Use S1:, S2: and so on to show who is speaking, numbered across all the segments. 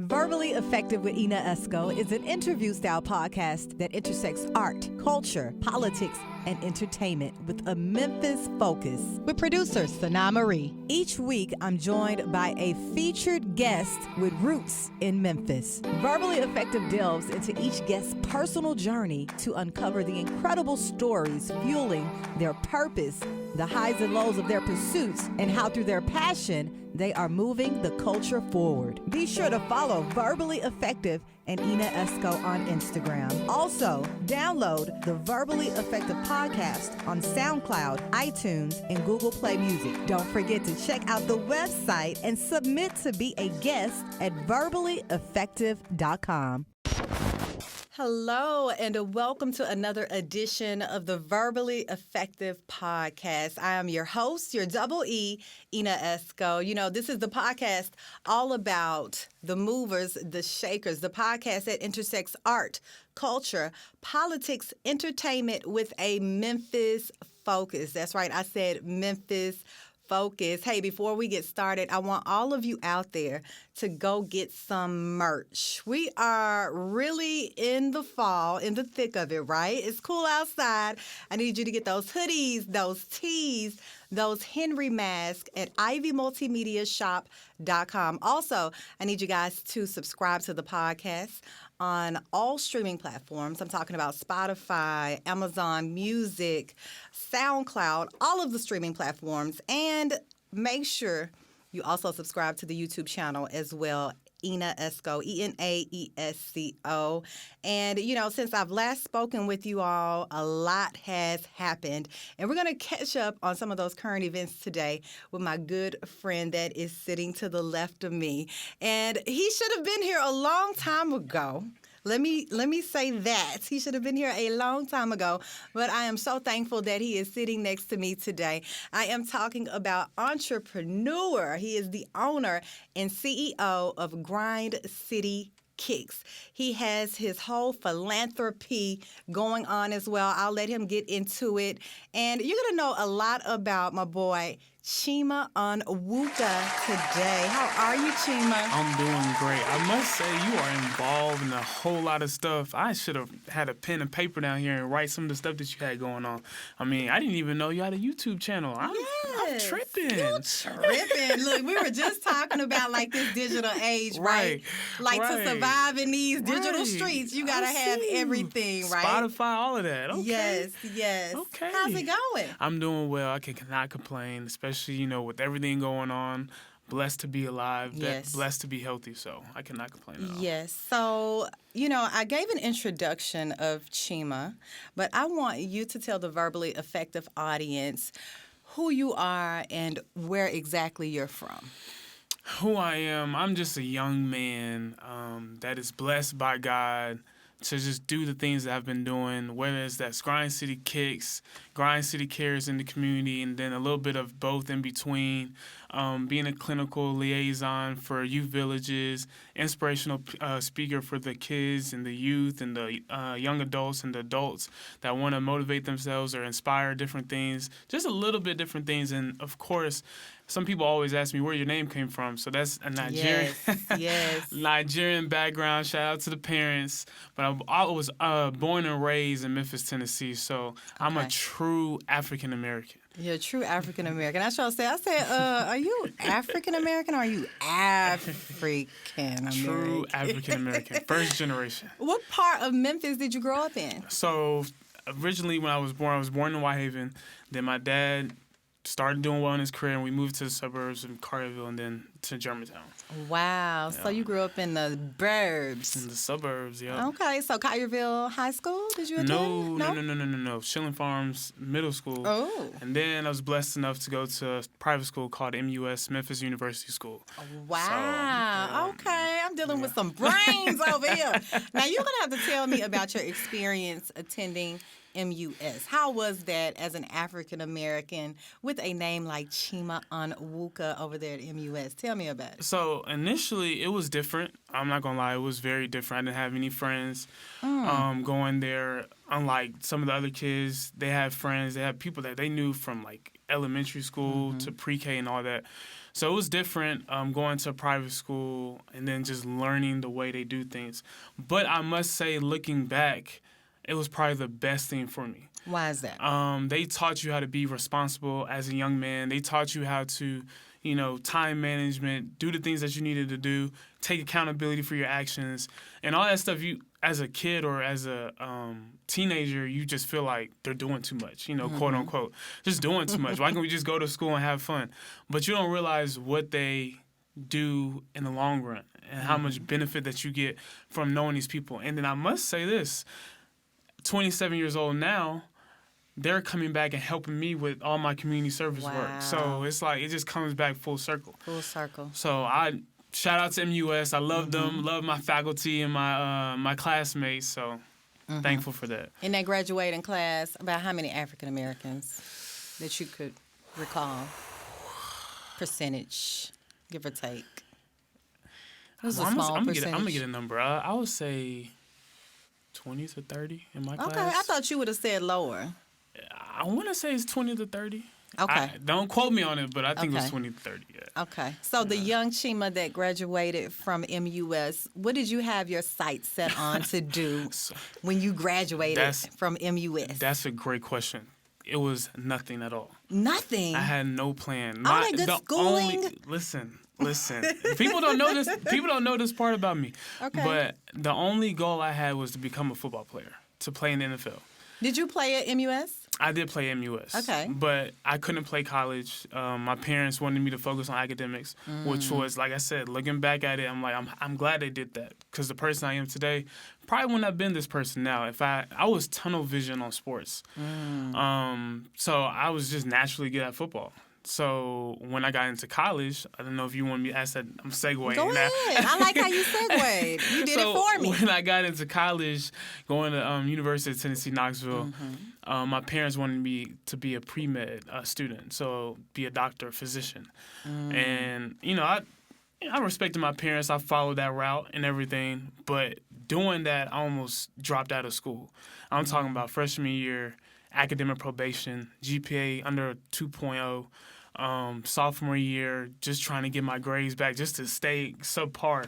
S1: Verbally Effective with Ina Esco is an interview-style podcast that intersects art, culture, politics, and entertainment with a Memphis focus. With producer Sana Marie. Each week, I'm joined by a featured guest with roots in Memphis. Verbally Effective delves into each guest's personal journey to uncover the incredible stories fueling their purpose, the highs and lows of their pursuits, and how through their passion, they are moving the culture forward. Be sure to follow Verbally Effective and Ina Esco on Instagram. Also, download the Verbally Effective podcast on SoundCloud, iTunes, and Google Play Music. Don't forget to check out the website and submit to be a guest at verballyeffective.com. Hello, and welcome to another edition of the Verbally Effective Podcast. I am your host, your double E, Ina Esco. You know, this is the podcast all about the movers, the shakers, the podcast that intersects art, culture, politics, entertainment with a Memphis focus. That's right, I said Memphis focus. Hey, before we get started, I want all of you out there to go get some merch. We are really in the fall, in the thick of it, right? It's cool outside. I need you to get those hoodies, those tees, those Henry masks at ivymultimediashop.com. Also, I need you guys to subscribe to the podcast on all streaming platforms. I'm talking about Spotify, Amazon Music, SoundCloud, all of the streaming platforms. And make sure you also subscribe to the YouTube channel as well, Ina Esco, Enaesco. And, you know, since I've last spoken with you all, a lot has happened. And we're going to catch up on some of those current events today with my good friend that is sitting to the left of me. And he should have been here a long time ago. Let me say that. He should have been here a long time ago, but I am so thankful that he is sitting next to me today. I am talking about Entrepreneur. He is the owner and CEO of Grind City Kicks. He has his whole philanthropy going on as well. I'll let him get into it. And you're going to know a lot about my boy, Chima Onwuka today. How are you, Chima?
S2: I'm doing great. I must say you are involved in a whole lot of stuff. I should have had a pen and paper down here and write some of the stuff that you had going on. I mean, I didn't even know you had a YouTube channel. I'm tripping.
S1: You're tripping. Look, we were just talking about like this digital age, right? Like to survive in these digital streets, you got to have everything, right?
S2: Spotify, all of that. Okay.
S1: Yes.
S2: Okay.
S1: How's it going?
S2: I'm doing well. I cannot complain, especially, you know, with everything going on. Blessed to be alive, blessed to be healthy, so I cannot complain at all.
S1: Yes. So, you know, I gave an introduction of Chima, but I want you to tell the Verbally Effective audience who you are and where exactly you're from.
S2: Who I am, I'm just a young man that is blessed by God to just do the things that I've been doing, whether it's that Grind City Kicks, Grind City Cares in the community, and then a little bit of both in between, being a clinical liaison for youth villages, inspirational speaker for the kids and the youth and the young adults and the adults that want to motivate themselves or inspire different things, just a little bit different things. And, of course, some people always ask me where your name came from. So that's a Nigerian, Nigerian background. Shout out to the parents. But I was born and raised in Memphis, Tennessee. So I'm a true African American.
S1: You're a true African American. I said, are you African American or are you African American?
S2: True African American, first generation.
S1: What part of Memphis did you grow up in?
S2: So originally when I was born in Whitehaven. Then my dad started doing well in his career, and we moved to the suburbs in Carterville and then to Germantown.
S1: Wow. Yeah. So you grew up in the burbs.
S2: In the suburbs, yeah.
S1: Okay. So Collierville High School, did you attend?
S2: No. Schilling Farms Middle School.
S1: Oh.
S2: And then I was blessed enough to go to a private school called MUS, Memphis University School.
S1: Wow.
S2: So, yeah.
S1: Okay. I'm dealing with some brains over here. Now, you're going to have to tell me about your experience attending MUS. How was that as an African American with a name like Chima Onwuka over there at MUS? Tell me about it.
S2: So initially, it was different. I'm not gonna lie, it was very different. I didn't have any friends going there. Unlike some of the other kids, they had friends. They had people that they knew from like elementary school to pre-K and all that. So it was different going to a private school and then just learning the way they do things. But I must say, looking back, it was probably the best thing for me.
S1: Why is that?
S2: They taught you how to be responsible as a young man. They taught you how to, time management, do the things that you needed to do, take accountability for your actions, and all that stuff. You, as a kid or as a teenager, you just feel like they're doing too much, quote unquote, just doing too much. Why can't we just go to school and have fun? But you don't realize what they do in the long run and how much benefit that you get from knowing these people. And then I must say this, 27 years old now, they're coming back and helping me with all my community service work. So it's like, it just comes back full circle.
S1: Full circle.
S2: So I shout out to MUS. I love them, love my faculty and my classmates. So thankful for that.
S1: In that graduating class, about how many African Americans that you could recall? Percentage, give or take. It was a small percentage.
S2: I'm gonna get a number. I would say 20 to 30 in my class.
S1: Okay, I thought you would have said lower.
S2: I want to say it's 20 to 30.
S1: Okay.
S2: Don't quote me on it, but I think it was 20 to 30. Yeah.
S1: Okay. So the young Chima that graduated from MUS, what did you have your sights set on to do when you graduated from MUS?
S2: That's a great question. It was nothing at all.
S1: Nothing?
S2: I had no plan.
S1: All that good schooling?
S2: Listen. People don't know this. People don't know this part about me.
S1: Okay.
S2: But the only goal I had was to become a football player, to play in the NFL.
S1: Did you play at MUS?
S2: I did play MUS.
S1: Okay.
S2: But I couldn't play college. My parents wanted me to focus on academics, which was, like I said, looking back at it, I'm like, I'm glad they did that, because the person I am today probably wouldn't have been this person now if I was tunnel vision on sports. So I was just naturally good at football. So when I got into college, I don't know if you want me to ask that. I'm segueing.
S1: Go ahead. I like how you segued. You did it for me.
S2: When I got into college, going to University of Tennessee, Knoxville, my parents wanted me to be a pre-med student, so be a doctor, physician. And, I respected my parents. I followed that route and everything. But doing that, I almost dropped out of school. I'm talking about freshman year, academic probation, GPA under 2.0. Sophomore year, just trying to get my grades back just to stay subpar.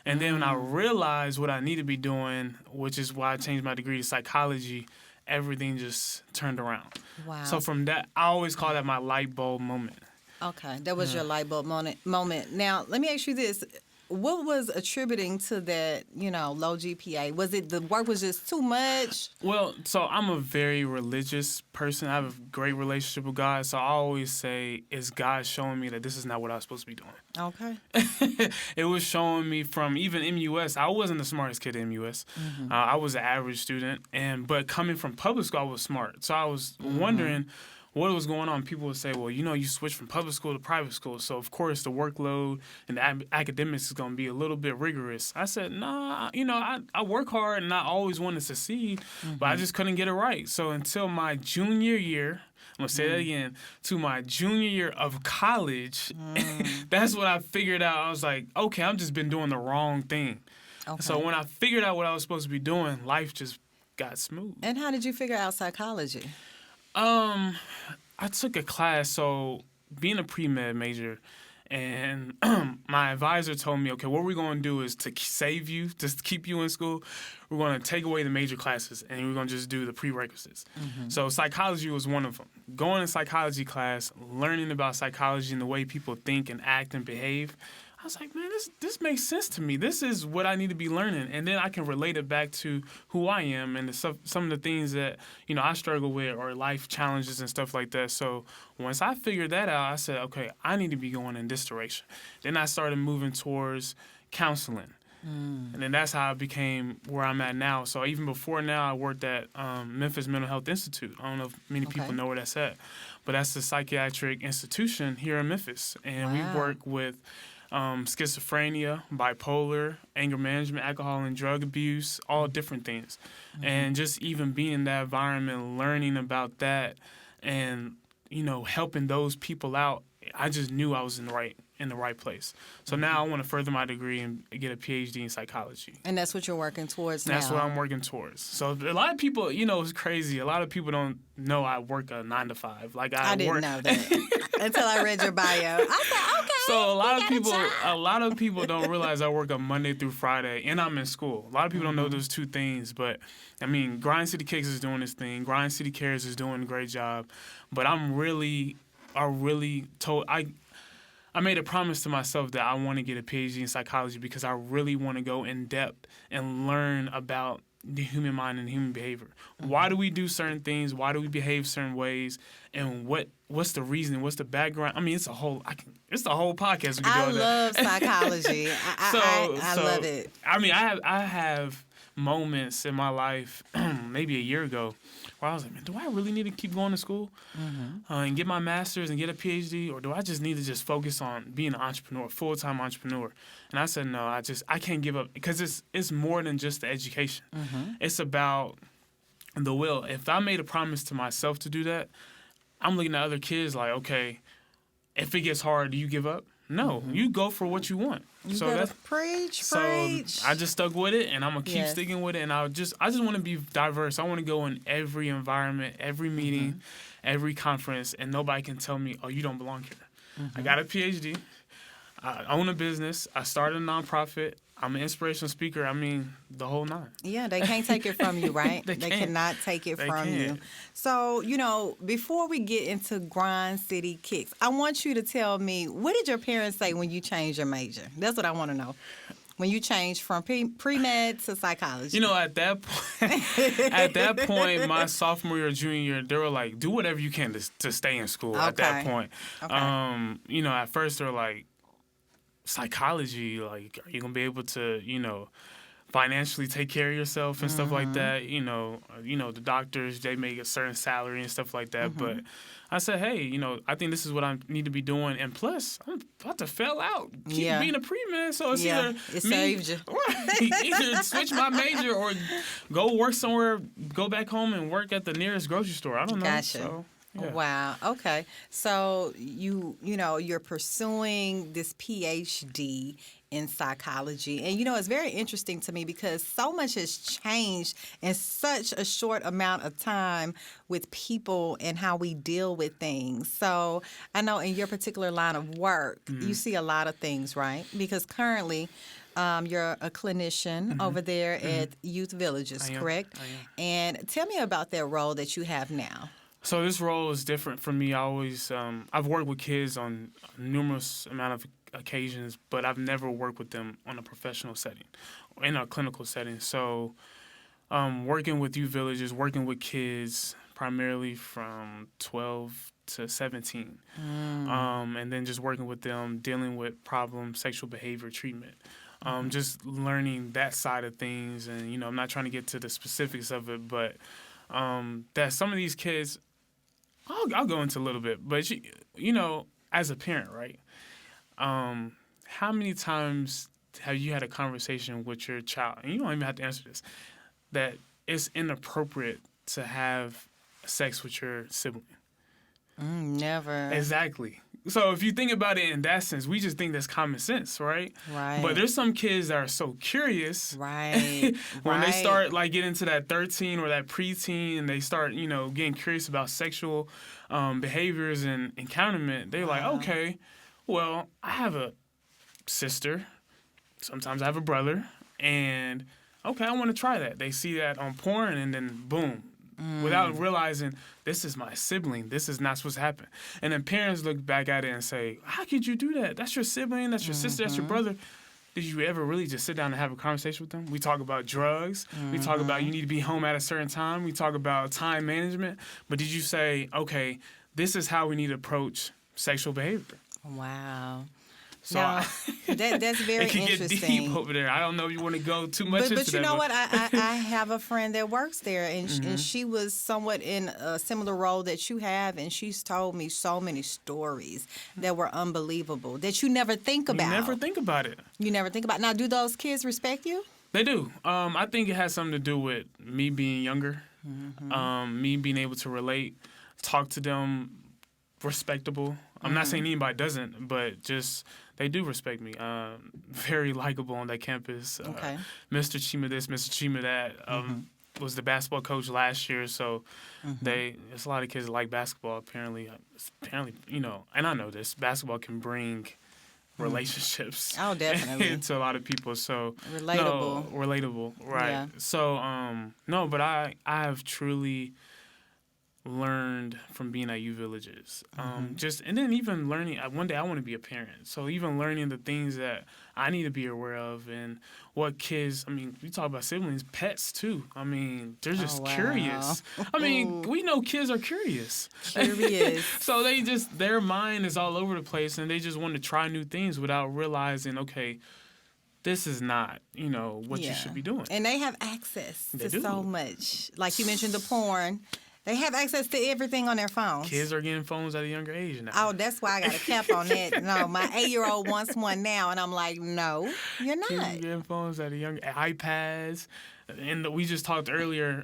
S2: And then when I realized what I need to be doing, which is why I changed my degree to psychology, everything just turned around.
S1: Wow.
S2: So from that, I always call that my light bulb moment.
S1: Okay, that was your light bulb moment. Now, let me ask you this. What was attributing to that, low GPA? Was it the work was just too much?
S2: Well, so I'm a very religious person. I have a great relationship with God. So I always say, is God showing me that this is not what I was supposed to be doing?
S1: Okay.
S2: It was showing me from even MUS. I wasn't the smartest kid in MUS. I was an average student. But coming from public school, I was smart. So I was wondering what was going on. People would say, well, you switched from public school to private school, so of course the workload and the academics is going to be a little bit rigorous. I said, nah, I work hard and I always want to succeed, but I just couldn't get it right. So until my junior year, I'm going to say that again, to my junior year of college, that's when I figured out. I was like, okay, I've just been doing the wrong thing. Okay. So when I figured out what I was supposed to be doing, life just got smooth.
S1: And how did you figure out psychology?
S2: I took a class, so being a pre-med major, and my advisor told me, okay, what we're going to do is to save you, just to keep you in school, we're going to take away the major classes, and we're going to just do the prerequisites. So psychology was one of them. Going to psychology class, learning about psychology and the way people think and act and behave, I was like, man, this makes sense to me. This is what I need to be learning. And then I can relate it back to who I am and some of the things that, I struggle with or life challenges and stuff like that. So once I figured that out, I said, okay, I need to be going in this direction. Then I started moving towards counseling. And then that's how I became where I'm at now. So even before now, I worked at Memphis Mental Health Institute. I don't know if many people know where that's at. But that's a psychiatric institution here in Memphis. And we work with schizophrenia, bipolar, anger management, alcohol and drug abuse, all different things. And just even being in that environment, learning about that and, helping those people out, I just knew I was in the right place. So now I want to further my degree and get a PhD in psychology.
S1: And that's what you're working towards now.
S2: That's what I'm working towards. So a lot of people, it's crazy. A lot of people don't know I work a 9 to 5. Like I
S1: didn't know that until I read your bio. I said, okay.
S2: So a lot of people don't realize I work a Monday through Friday, and I'm in school. A lot of people don't know those two things, but I mean, Grind City Kicks is doing this thing. Grind City Cares is doing a great job, but I made a promise to myself that I want to get a PhD in psychology because I really want to go in depth and learn about the human mind and human behavior. Why do we do certain things? Why do we behave certain ways? And what's the reason? What's the background? I mean, it's the whole podcast. We could
S1: I
S2: do
S1: love psychology. I love it.
S2: I mean, I have moments in my life, maybe a year ago, where I was like, man, do I really need to keep going to school and get my master's and get a PhD, or do I just need to just focus on being an entrepreneur, full-time entrepreneur? And I said, no, I can't give up because it's more than just the education. It's about the will. If I made a promise to myself to do that, I'm looking at other kids like, okay, if it gets hard, do you give up? No, you go for what you want.
S1: You gotta preach.
S2: I just stuck with it, and I'm gonna keep sticking with it. And I just want to be diverse. I want to go in every environment, every meeting, every conference, and nobody can tell me, oh, you don't belong here. I got a PhD. I own a business. I started a nonprofit. I'm an inspirational speaker. I mean, the whole nine.
S1: Yeah, they can't take it from you, right?
S2: They
S1: cannot take it from you. So, before we get into Grind City Kicks, I want you to tell me, what did your parents say when you changed your major? That's what I want to know. When you changed from pre-med to psychology.
S2: At that point, my sophomore year, junior year, they were like, do whatever you can to stay in school at that point. Okay. At first they were like, psychology, like, are you gonna be able to, financially take care of yourself and stuff like that? The doctors, they make a certain salary and stuff like that. But I said, hey, I think this is what I need to be doing, and plus, I'm about to fail out, being a pre-med, so it's either
S1: it saved you.
S2: Either switch my major or go work somewhere, go back home and work at the nearest grocery store. I don't know.
S1: Gotcha.
S2: So, yeah.
S1: Wow. Okay. So you're pursuing this PhD in psychology, and it's very interesting to me because so much has changed in such a short amount of time with people and how we deal with things. So I know in your particular line of work, you see a lot of things, right? Because currently, you're a clinician over there at Youth Villages, correct?
S2: I am.
S1: And tell me about that role that you have now.
S2: So this role is different for me. I always, I've worked with kids on numerous amount of occasions, but I've never worked with them on a professional setting, in a clinical setting. So working with youth villages, working with kids primarily from 12 to 17, and then just working with them, dealing with problem sexual behavior treatment. Just learning that side of things. And, I'm not trying to get to the specifics of it, but that some of these kids, I'll go into a little bit, but as a parent, right? How many times have you had a conversation with your child, and you don't even have to answer this, that it's inappropriate to have sex with your sibling?
S1: Never.
S2: Exactly. So if you think about it in that sense, we just think that's common sense, right?
S1: Right.
S2: But there's some kids that are so curious.
S1: Right.
S2: When they start getting into that 13 or that preteen, and they start, getting curious about sexual behaviors and encounterment, they're like, okay, well, I have a sister. Sometimes I have a brother. And, okay, I want to try that. They see that on porn, and then boom. Without realizing this is my sibling, this is not supposed to happen. And then parents look back at it and say, how could you do that? That's your sibling, that's your sister, that's your brother. Did you ever really just sit down and have a conversation with them? We talk about drugs. We talk about you need to be home at a certain time. We talk about time management. But did you say, okay, this is how we need to approach sexual behavior?
S1: Wow.
S2: So
S1: Now, that's very
S2: it can get
S1: interesting.
S2: deep over there. I don't know if you want to go too much into that.
S1: But you know what? I have a friend that works there, and she was somewhat in a similar role that you have, and she's told me so many stories that were unbelievable that you never think about.
S2: You never think about it.
S1: You never think about it. Now, do those kids respect you?
S2: They do. I think it has something to do with me being younger, me being able to relate, talk to them respectable. I'm not saying anybody doesn't, but just they do respect me. Very likable on that campus.
S1: Okay.
S2: Mr. Chima this, Mr. Chima that. Was the basketball coach last year, so there's a lot of kids that like basketball. Apparently, and I know this. Basketball can bring relationships.
S1: Oh, definitely.
S2: To a lot of people. So
S1: relatable,
S2: right?
S1: Yeah.
S2: So no, but I have truly learned from being at U Villages. And then even learning. One day I want to be a parent. So even learning the things that I need to be aware of and what kids. I mean, we talk about siblings, pets too. I mean, they're just curious. I mean, we know kids are curious.
S1: Curious.
S2: So their mind is all over the place, and they just want to try new things without realizing, okay, this is not, what you should be doing.
S1: And they have access to
S2: do.
S1: so much. Like you mentioned, the porn. They have access to everything on their phones.
S2: Kids are getting phones at a younger age now.
S1: Oh, that's why I got a cap on that. No, my 8-year-old wants one now, and I'm like, no, you're not.
S2: Kids are getting phones at a younger iPads. And we just talked earlier,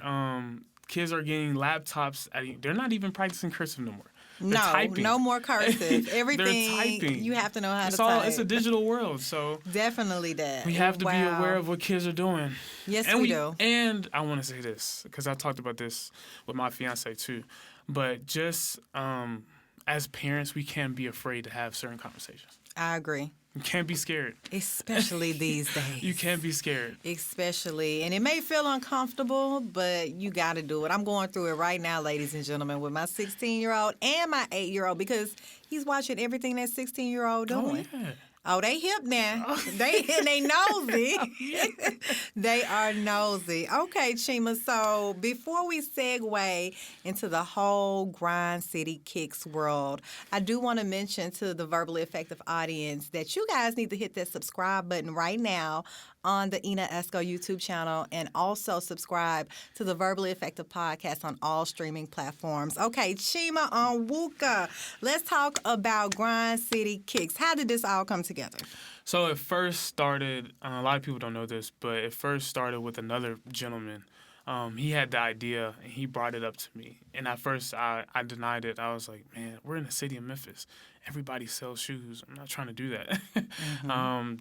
S2: kids are getting laptops. They're not even practicing cursive no more. They're typing.
S1: No more cursive. Everything
S2: They're typing.
S1: You have to know how to type.
S2: It's a digital world, so
S1: definitely that.
S2: We have to be aware of what kids are doing.
S1: Yes, we do.
S2: And I want to say this because I talked about this with my fiance too, but just as parents, we can't be afraid to have certain conversations.
S1: I agree.
S2: You can't be scared.
S1: Especially these days.
S2: You can't be scared.
S1: Especially. And it may feel uncomfortable, but you got to do it. I'm going through it right now, ladies and gentlemen, with my 16-year-old and my 8-year-old because he's watching everything that 16-year-old doing.
S2: Oh, yeah.
S1: Oh, they hip now. They nosy. They are nosy. Okay, Chima. So before we segue into the whole Grind City Kicks world, I do want to mention to the Verbally Effective audience that you guys need to hit that subscribe button right now on the Ina Esco YouTube channel and also subscribe to the Verbally Effective podcast on all streaming platforms. Okay, Chima Onwuka, let's talk about Grind City Kicks. How did this all come together?
S2: So it first started, a lot of people don't know this, but it first started with another gentleman. He had the idea, and he brought it up to me. And at first, I denied it. I was like, man, we're in the city of Memphis. Everybody sells shoes. I'm not trying to do that.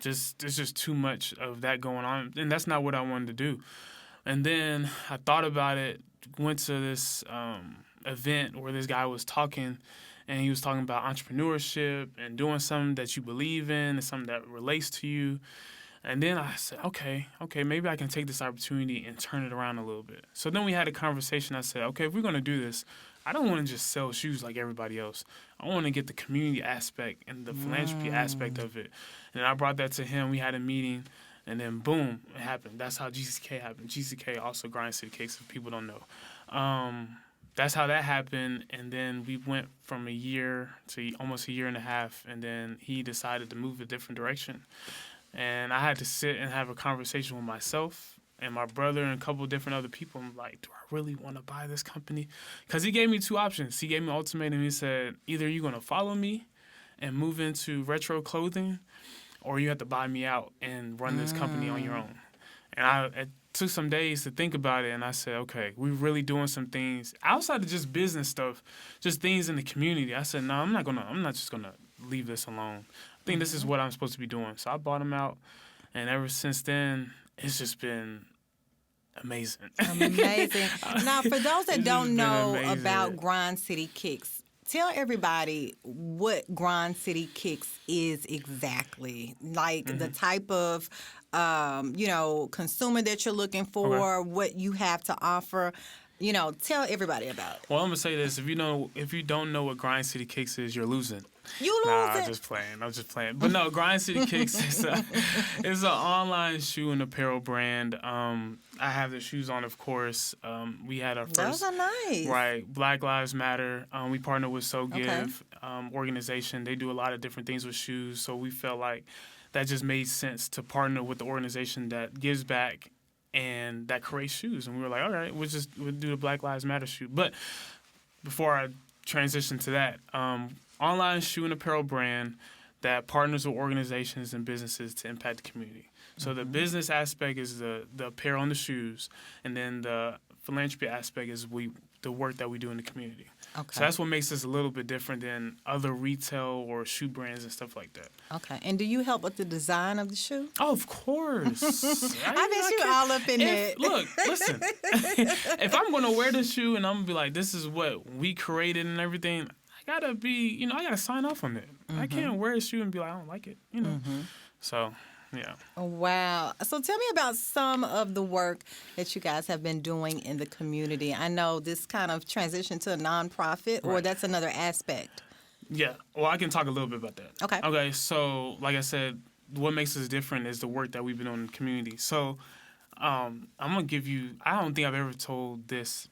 S2: There's just too much of that going on. And that's not what I wanted to do. And then I thought about it, went to this event where this guy was talking, and he was talking about entrepreneurship and doing something that you believe in and something that relates to you. And then I said, okay, maybe I can take this opportunity and turn it around a little bit. So then we had a conversation. I said, okay, if we're going to do this, I don't want to just sell shoes like everybody else. I want to get the community aspect and the philanthropy aspect of it. And I brought that to him. We had a meeting, and then boom, it happened. That's how GCK happened. GCK also Grind City Kicks, if people don't know. That's how that happened, and then we went from a year to almost a year and a half, and then he decided to move a different direction. And I had to sit and have a conversation with myself and my brother and a couple of different other people. I'm like, do I really want to buy this company? Because he gave me two options. He gave me an ultimatum. He said, either you're going to follow me and move into retro clothing, or you have to buy me out and run this company on your own. And it took some days to think about it, and I said, okay, we're really doing some things outside of just business stuff, just things in the community. I said, no, I'm not just gonna leave this alone. I think this is what I'm supposed to be doing. So I bought him out, and ever since then, it's just been amazing.
S1: Amazing. Now, for those that don't know about Grind City Kicks, tell everybody what Grind City Kicks is exactly. Like the type of consumer that you're looking for, what you have to offer. Tell everybody about it.
S2: Well, I'm gonna say this: if you don't know what Grind City Kicks is, you're losing.
S1: I'm
S2: just playing. But no, Grind City Kicks is an online shoe and apparel brand. I have the shoes on, of course. We had our first.
S1: Those are nice.
S2: Right, Black Lives Matter. We partnered with So Give. organization. They do a lot of different things with shoes. So we felt like that just made sense to partner with the organization that gives back and that creates shoes. And we were like, all right, we'll do the Black Lives Matter shoe. But before I transition to that, online shoe and apparel brand that partners with organizations and businesses to impact the community. So the business aspect is the apparel and the shoes, and then the philanthropy aspect is the work that we do in the community.
S1: Okay.
S2: So that's what makes us a little bit different than other retail or shoe brands and stuff like that.
S1: Okay. And do you help with the design of the shoe?
S2: Oh, of course.
S1: I bet you all up in it.
S2: Look, listen. If I'm going to wear this shoe and I'm going to be like, this is what we created and everything, I got to sign off on it. I can't wear a shoe and be like, I don't like it, So, yeah.
S1: Wow. So tell me about some of the work that you guys have been doing in the community. I know this kind of transition to a nonprofit, or that's another aspect.
S2: Yeah. Well, I can talk a little bit about that.
S1: Okay.
S2: Okay. So, like I said, what makes us different is the work that we've been doing in the community. So, I'm going to give you, I don't think I've ever told this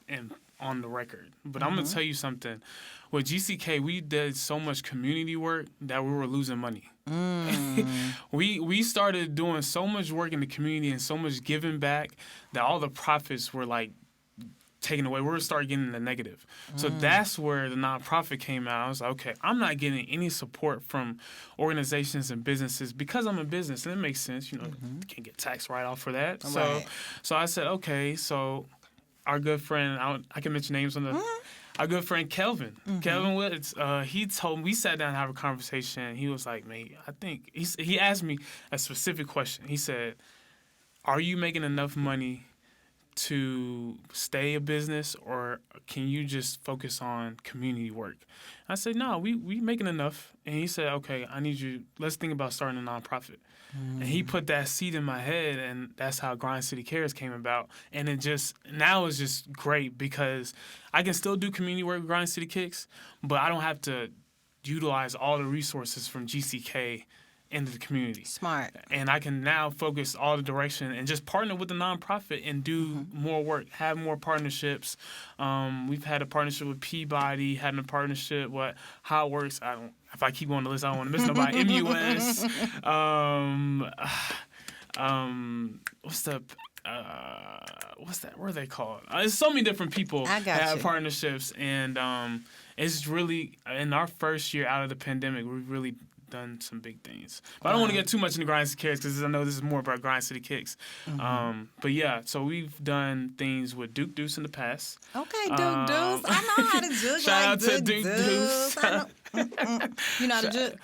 S2: on the record, but I'm going to tell you something. With GCK, we did so much community work that we were losing money. We started doing so much work in the community and so much giving back that all the profits were like taken away. We were starting getting the negative. So that's where the nonprofit came out. I was like, okay, I'm not getting any support from organizations and businesses because I'm a business, and it makes sense. You can't get tax write-off for that.
S1: Right.
S2: So I said, okay, so our good friend, I can mention names on the... Our good friend Kelvin Woods, he told me, we sat down and had a conversation. He was like, man, I think, he asked me a specific question. He said, are you making enough money to stay a business, or can you just focus on community work? I said, no, we making enough. And he said, okay, let's think about starting a nonprofit. And he put that seed in my head, and that's how Grind City Cares came about. And now it's just great because I can still do community work with Grind City Kicks, but I don't have to utilize all the resources from GCK into the community.
S1: Smart.
S2: And I can now focus all the direction and just partner with the nonprofit and do more work, have more partnerships. We've had a partnership with Peabody, had a partnership with How It Works. If I keep going on the list, I don't want to miss nobody. MUS. What's that? What are they called? There's so many different people that have partnerships, and it's really in our first year out of the pandemic, we've really done some big things. But I don't want to get too much into Grind City Kicks because I know this is more about Grind City Kicks. But yeah, so we've done things with Dukeduce in the past.
S1: Okay, Dukeduce. I know how to juke.
S2: Shout out to Dukeduce.
S1: You know how to juke?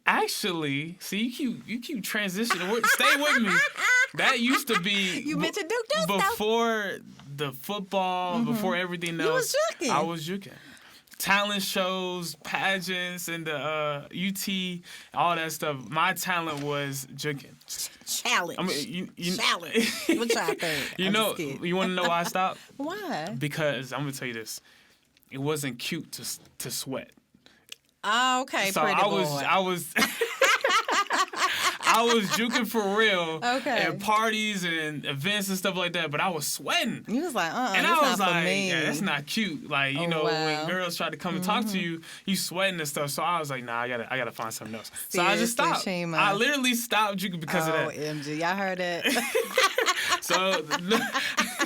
S2: Actually, see, you keep transitioning. Stay with me. That used to be
S1: You mentioned Dukeduce
S2: before the football, before everything else.
S1: You was juking.
S2: I was juking. Talent shows, pageants, and the UT, all that stuff. My talent was juking.
S1: Challenge.
S2: I mean,
S1: Challenge. What y'all think?
S2: You want to know why I stopped?
S1: Why?
S2: Because I'm gonna tell you this. It wasn't cute to sweat.
S1: Oh, okay,
S2: So
S1: pretty
S2: I
S1: boy.
S2: was I was juking for real
S1: Okay.
S2: at parties and events and stuff like that, but I was sweating.
S1: You was like,
S2: And
S1: that's
S2: I was
S1: not for
S2: like,
S1: me.
S2: yeah, that's not cute. Like,
S1: Oh,
S2: when
S1: wow.
S2: girls try to come and talk to you, you sweating and stuff. So I was like, nah, I gotta find something else. So I just
S1: Seriously,
S2: stopped.
S1: Chima.
S2: I literally stopped juking because of that.
S1: MG, y'all heard it.
S2: So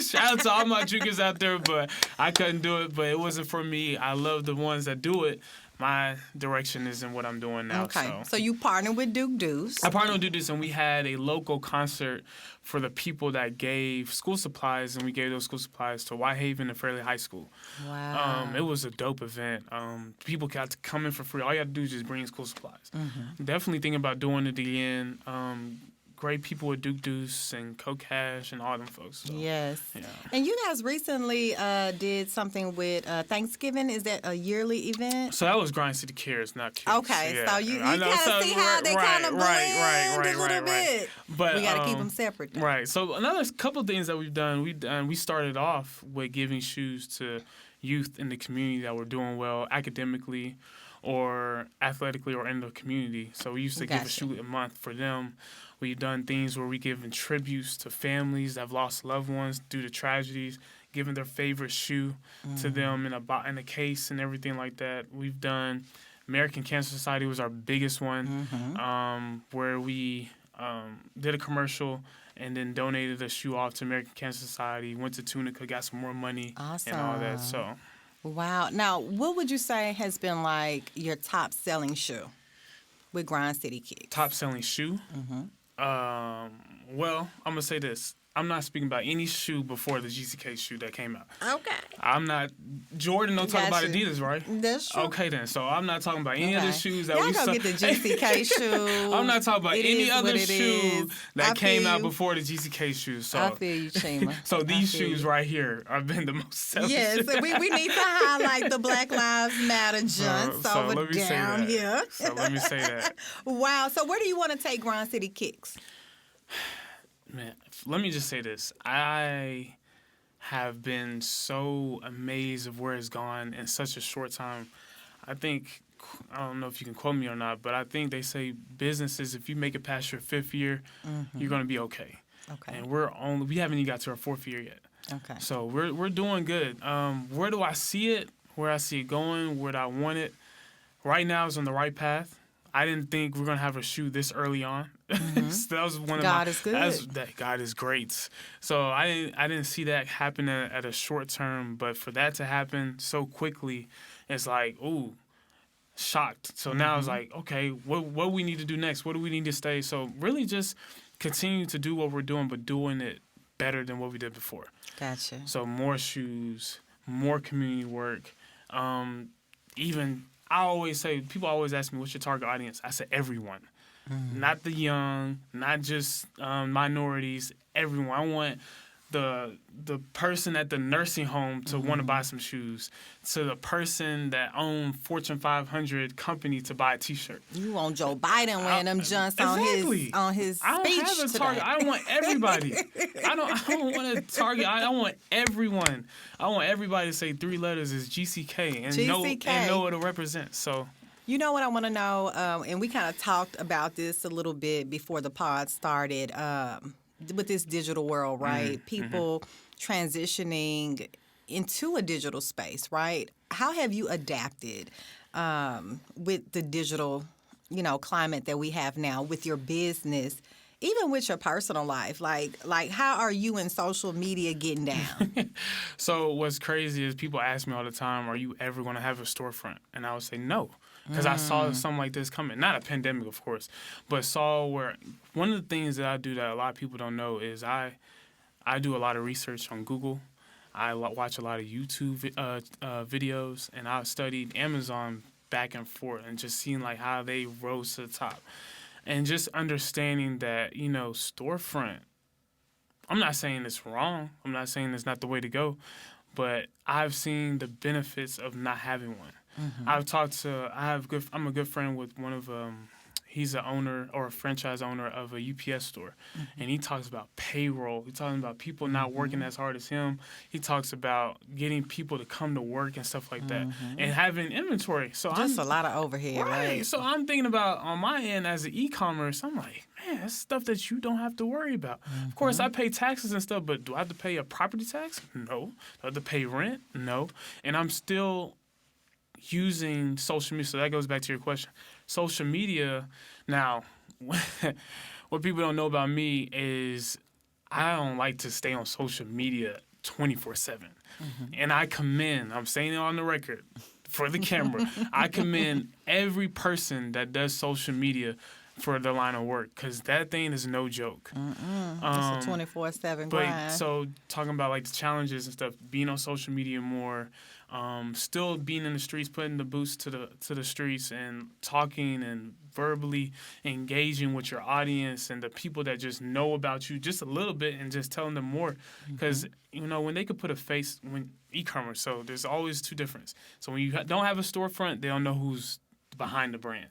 S2: shout out to all my jukers out there, but I couldn't do it. But it wasn't for me. I love the ones that do it. My direction isn't what I'm doing now.
S1: Okay,
S2: So
S1: so you partnered with Dukeduce.
S2: I partnered with Dukeduce, and we had a local concert for the people that gave school supplies, and we gave those school supplies to Whitehaven and Fairleigh High School.
S1: Wow.
S2: It was a dope event. People got to come in for free. All you have to do is just bring school supplies. Definitely thinking about doing it again. Great people with Dukeduce and Cocash and all them folks. So,
S1: Yes.
S2: yeah.
S1: And you guys recently did something with Thanksgiving. Is that a yearly event?
S2: So that was Grind City Cares, not Kicks.
S1: Okay,
S2: Yeah.
S1: so you
S2: I know,
S1: kind of see how they kind of blend a little bit.
S2: But
S1: We got to keep them separate. Though.
S2: Right. So another couple of things that we've done, we started off with giving shoes to youth in the community that were doing well academically or athletically or in the community. So we used to give a shoe a month for them. We've done things where we giving tributes to families that have lost loved ones due to tragedies, giving their favorite shoe to them in a case and everything like that. We've done American Cancer Society was our biggest one, where we did a commercial and then donated a shoe off to American Cancer Society, went to Tunica, got some more money and all that. So,
S1: wow. Now, what would you say has been like your top selling shoe with Grind City Kicks?
S2: Top selling shoe? Well, I'm going to say this. I'm not speaking about any shoe before the GCK shoe that came out.
S1: Okay.
S2: I'm not. Jordan don't talk about Adidas, right?
S1: That's true.
S2: Okay, then. So I'm not talking about any other shoes that
S1: Y'all
S2: we
S1: go get the GCK shoe.
S2: I'm not talking about any other shoe that came out
S1: you.
S2: before the GCK shoe. So
S1: I feel you, Chima.
S2: So these shoes right here have been the most selling.
S1: Yes, we need to highlight the Black Lives Matter junks
S2: so
S1: over
S2: let me
S1: down
S2: say that.
S1: here.
S2: So let me say that.
S1: Wow. So where do you want to take Grind City Kicks?
S2: Man, let me just say this. I have been so amazed of where it's gone in such a short time. I don't know if you can quote me or not, but I think they say businesses, if you make it past your 5th year, you're going to be okay.
S1: Okay.
S2: And we haven't even got to our 4th year yet.
S1: Okay.
S2: So we're doing good. Where do I see it? Where I see it going? Where do I want it? Right now is on the right path. I didn't think we're gonna have a shoe this early on. So that was one of
S1: God is good.
S2: God is great. So I didn't see that happen at a short term, but for that to happen so quickly, it's like, ooh, shocked. So now it's like, okay, what we need to do next? What do we need to stay? So really just continue to do what we're doing, but doing it better than what we did before.
S1: Gotcha.
S2: So more shoes, more community work, even. I always say, people always ask me, what's your target audience? I said, everyone. Not the young, not just minorities, everyone. I want the person at the nursing home to want to buy some shoes, to the person that owns Fortune 500 company to buy a T-shirt.
S1: You want Joe Biden wearing them junks on his speech
S2: I don't have a target. I want everybody. I don't want a target. I want everyone. I want everybody to say 3 letters is GCK and know what it represents. So.
S1: You know what I want to know, and we kind of talked about this a little bit before the pod started, with this digital world, right? People transitioning into a digital space, right? How have you adapted with the digital, climate that we have now with your business, even with your personal life? Like how are you in social media getting down?
S2: So what's crazy is people ask me all the time, are you ever going to have a storefront? And I would say no. Because I saw something like this coming. Not a pandemic, of course, but saw where one of the things that I do that a lot of people don't know is I do a lot of research on Google. I watch a lot of YouTube videos, and I've studied Amazon back and forth and just seeing like how they rose to the top. And just understanding that, storefront, I'm not saying it's wrong. I'm not saying it's not the way to go, but I've seen the benefits of not having one. I'm a good friend with one of he's an owner or a franchise owner of a UPS store, and he talks about payroll. He's talking about people not working as hard as him. He talks about getting people to come to work and stuff like that, and having inventory. So
S1: just a lot of overhead, right?
S2: So I'm thinking about on my end as an e-commerce. I'm like, man, that's stuff that you don't have to worry about. Of course, I pay taxes and stuff, but do I have to pay a property tax? No. Do I have to pay rent? No. And I'm still using social media. So that goes back to your question. Social media, now, what people don't know about me is I don't like to stay on social media 24/7. And I commend, I'm saying it on the record for the camera, I commend every person that does social media for their line of work, because that thing is no joke.
S1: It's a 24/7 grind.
S2: But so talking about like the challenges and stuff, being on social media more, still being in the streets, putting the boots to the streets and talking and verbally engaging with your audience and the people that just know about you just a little bit and just telling them more. Because, when they could put a face, when e-commerce, so there's always two differences. So when you don't have a storefront, they don't know who's behind the brand.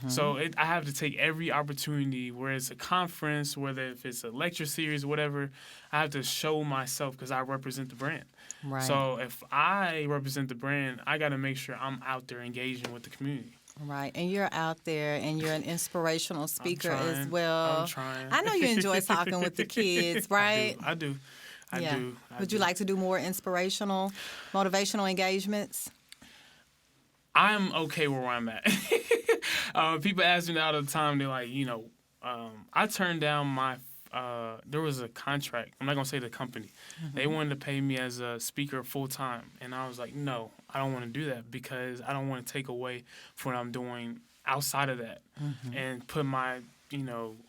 S2: So I have to take every opportunity, whether it's a conference, whether if it's a lecture series, whatever, I have to show myself because I represent the brand.
S1: Right.
S2: So if I represent the brand, I got to make sure I'm out there engaging with the community.
S1: Right, and you're out there, and you're an inspirational speaker as well.
S2: I'm trying.
S1: I know you enjoy talking with the kids, right?
S2: I do.
S1: Would you like to do more inspirational, motivational engagements?
S2: I'm okay where I'm at. People ask me that all the time. They're like, I turned down my. There was a contract. I'm not gonna say the company. They wanted to pay me as a speaker full time, and I was like, no, I don't want to do that because I don't want to take away from what I'm doing outside of that, and put my,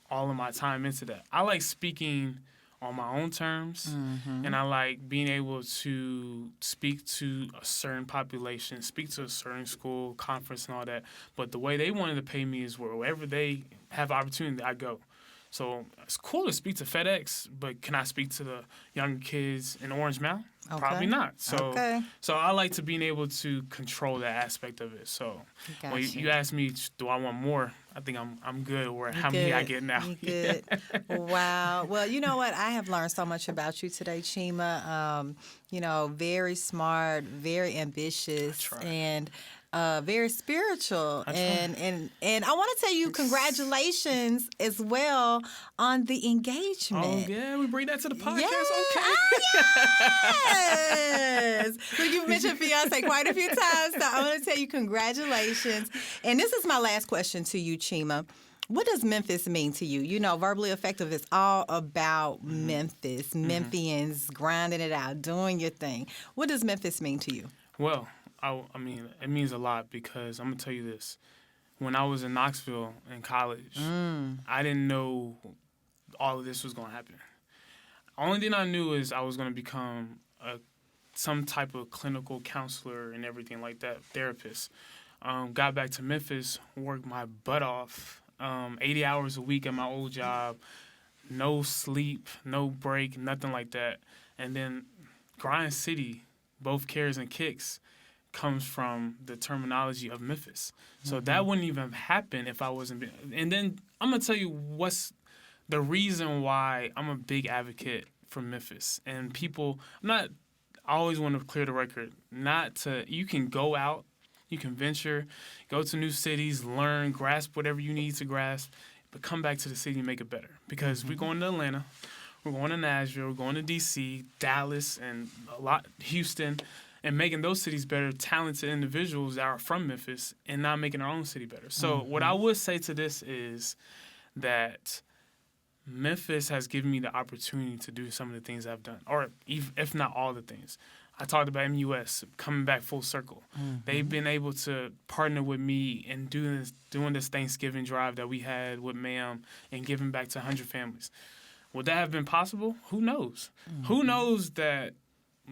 S2: all of my time into that. I like speaking on my own terms, and I like being able to speak to a certain population, speak to a certain school, conference, and all that. But the way they wanted to pay me is wherever they have opportunity, I go. So it's cool to speak to FedEx, but can I speak to the younger kids in Orange Mountain?
S1: Okay.
S2: Probably not. So,
S1: Okay.
S2: so I like to being able to control that aspect of it. So when you ask me, do I want more? I think I'm good where how many I get now.
S1: You good. Wow. Well, you know what? I have learned so much about you today, Chima. Very smart, very ambitious, and very spiritual. And I want to tell you congratulations as well on the engagement.
S2: Oh, yeah. We bring that to the podcast.
S1: Yeah.
S2: Okay.
S1: Yes. So you've mentioned fiance quite a few times, so I want to tell you congratulations. And this is my last question to you, Chima. What does Memphis mean to you? Verbally effective is all about Memphis, Memphians grinding it out, doing your thing. What does Memphis mean to you?
S2: Well, I mean, it means a lot because I'm going to tell you this. When I was in Knoxville in college, I didn't know all of this was going to happen. Only thing I knew is I was going to become some type of clinical counselor and everything like that, therapist. Got back to Memphis, worked my butt off, 80 hours a week at my old job, no sleep, no break, nothing like that. And then Grind City, both cares and kicks, comes from the terminology of Memphis. So that wouldn't even happen if I wasn't. And then I'm going to tell you what's the reason why I'm a big advocate for Memphis. And people, I always want to clear the record, you can go out, you can venture, go to new cities, learn, grasp whatever you need to grasp, but come back to the city and make it better. Because we're going to Atlanta, we're going to Nashville, we're going to D.C., Dallas, and Houston, and making those cities better, talented individuals that are from Memphis, and not making our own city better. So what I would say to this is that Memphis has given me the opportunity to do some of the things I've done, or if not all the things. I talked about MUS, coming back full circle. They've been able to partner with me and doing this Thanksgiving drive that we had with MAM and giving back to 100 families. Would that have been possible? Who knows? Who knows that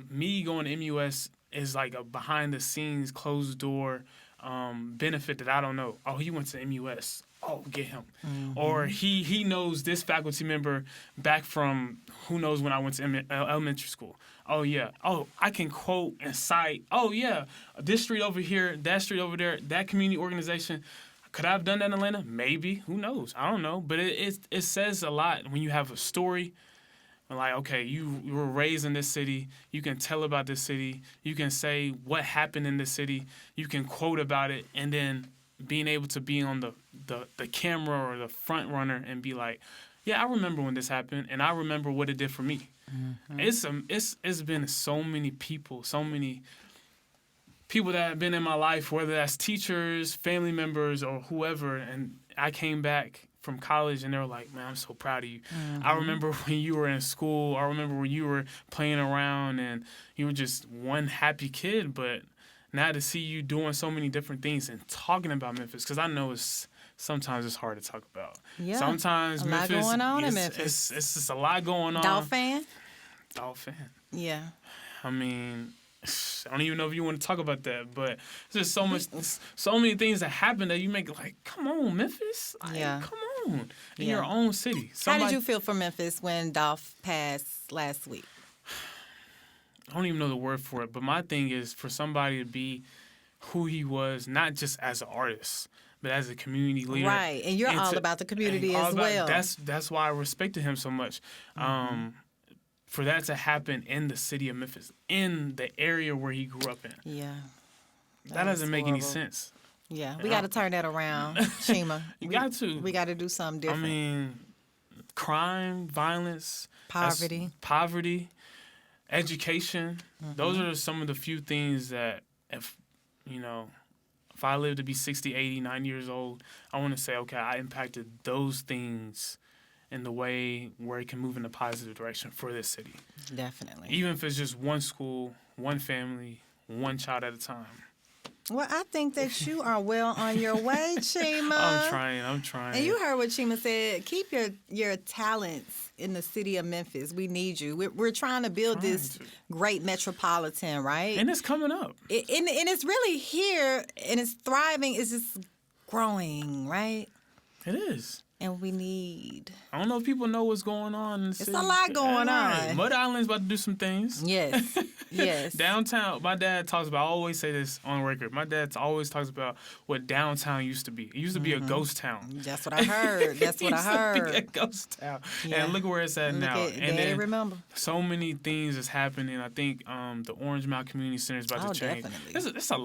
S2: me going to MUS is like a behind-the-scenes, closed-door benefit that I don't know. Oh, he went to MUS. Oh, get him. Or he knows this faculty member back from who knows when I went to elementary school. Oh, yeah. Oh, I can quote and cite. Oh, yeah. This street over here, that street over there, that community organization. Could I have done that in Atlanta? Maybe. Who knows? I don't know. But it says a lot when you have a story. Like, okay, you were raised in this city. You can tell about this city. You can say what happened in this city. You can quote about it. And then being able to be on the camera or the front runner and be like, yeah, I remember when this happened, and I remember what it did for me. It's been so many people that have been in my life, whether that's teachers, family members, or whoever, and I came back from college and they were like, man, I'm so proud of you. I remember when you were in school. I remember when you were playing around and you were just one happy kid, but now to see you doing so many different things and talking about Memphis, because I know sometimes it's hard to talk about.
S1: Yeah,
S2: sometimes
S1: a lot
S2: Memphis,
S1: going on in Memphis.
S2: It's just a lot going on.
S1: Dolphin? Yeah.
S2: I mean, I don't even know if you want to talk about that, but there's just so many things that happen that you make like, come on, Memphis. Like, come on. In your own city.
S1: How did you feel for Memphis when Dolph passed last week?
S2: I don't even know the word for it, but my thing is for somebody to be who he was, not just as an artist, but as a community leader.
S1: Right, and you're all about the community as well.
S2: That's why I respected him so much. For that to happen in the city of Memphis, in the area where he grew up in.
S1: Yeah.
S2: That doesn't make any sense.
S1: Yeah, we got to turn that around, Chima.
S2: We got to.
S1: We got to do something different.
S2: I mean, crime, violence,
S1: poverty,
S2: education. Those are some of the few things that, if if I live to be 60, 80, 90 years old, I want to say, okay, I impacted those things in the way where it can move in a positive direction for this city.
S1: Definitely.
S2: Even if it's just one school, one family, one child at a time.
S1: Well, I think that you are well on your way, Chima.
S2: I'm trying.
S1: And you heard what Chima said. Keep your talents in the city of Memphis. We need you. We're trying to build this great metropolitan, right?
S2: And it's coming up.
S1: And it's really here, and it's thriving. It's just growing, right?
S2: It is.
S1: And we need...
S2: I don't know if people know what's going on in the city.
S1: It's a lot going on.
S2: Mud Island's about to do some things.
S1: Yes, yes.
S2: Downtown, my dad talks about, I always say this on record, my dad always talks about what downtown used to be. It used to be a ghost town.
S1: That's what I heard. That's what I heard.
S2: It used to be a ghost town.
S1: Yeah.
S2: And look where it's at now.
S1: And they remember.
S2: So many things is happening. I think the Orange Mound Community Center is about to change.
S1: Definitely.
S2: It's a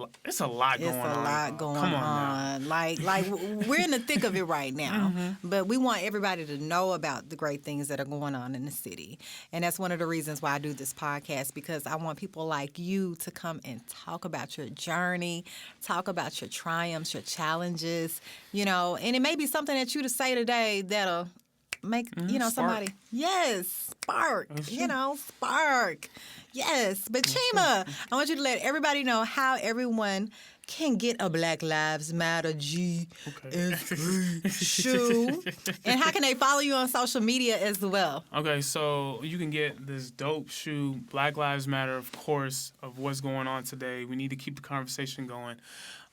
S2: lot going on.
S1: It's a lot going
S2: Come
S1: on.
S2: now.
S1: Like we're in the thick of it right now. But we want everybody to know about the great things that are going on in the city. And that's one of the reasons why I do this podcast, because I want people like you to come and talk about your journey, talk about your triumphs, your challenges, and it may be something that you to say today that'll make,
S2: spark.
S1: somebody. Yes, spark, spark. Yes. But Chima, I want you to let everybody know how everyone can get a Black Lives Matter shoe. And how can they follow you on social media as well?
S2: Okay, so you can get this dope shoe, Black Lives Matter, of course, of what's going on today. We need to keep the conversation going.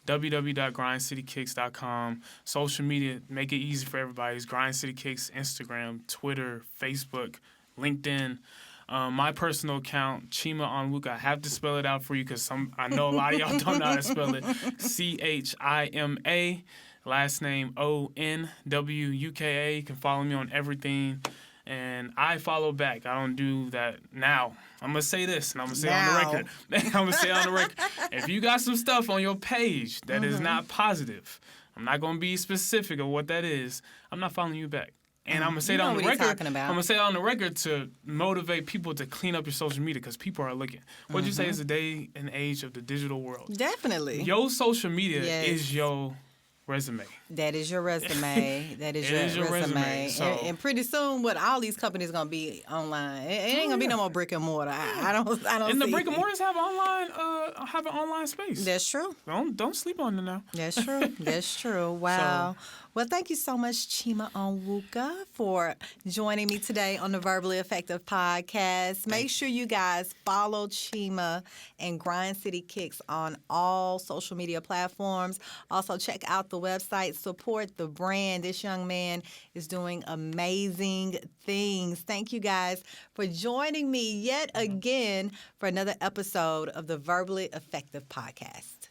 S2: www.grindcitykicks.com. Social media, make it easy for everybody. It's Grind City Kicks, Instagram, Twitter, Facebook, LinkedIn. My personal account, Chima Onwuka. I have to spell it out for you because I know a lot of y'all don't know how to spell it. Chima, last name Onwuka. You can follow me on everything. And I follow back. I don't do that now. I'm going to say this, and I'm going to say it on the record. I'm going to say it on the record. If you got some stuff on your page that is not positive, I'm not going to be specific of what that is. I'm not following you back. And I'm going to say that on the record. I'm going to say that on the record to motivate people to clean up your social media because people are looking. What you say is the day and age of the digital world.
S1: Definitely.
S2: Your social media is your resume.
S1: That is your resume. That is your resume.
S2: So,
S1: and pretty soon, all these companies going to be online. It ain't going to be no more brick and mortar. I don't
S2: and
S1: see
S2: the brick and mortars have an online space.
S1: That's true.
S2: Don't sleep on it now.
S1: That's true. That's true. Wow. Well, thank you so much, Chima Onwuka, for joining me today on the Verbally Effective Podcast. Make sure you guys follow Chima and Grind City Kicks on all social media platforms. Also, check out the website. Support the brand. This young man is doing amazing things. Thank you guys for joining me yet again for another episode of the Verbally Effective Podcast.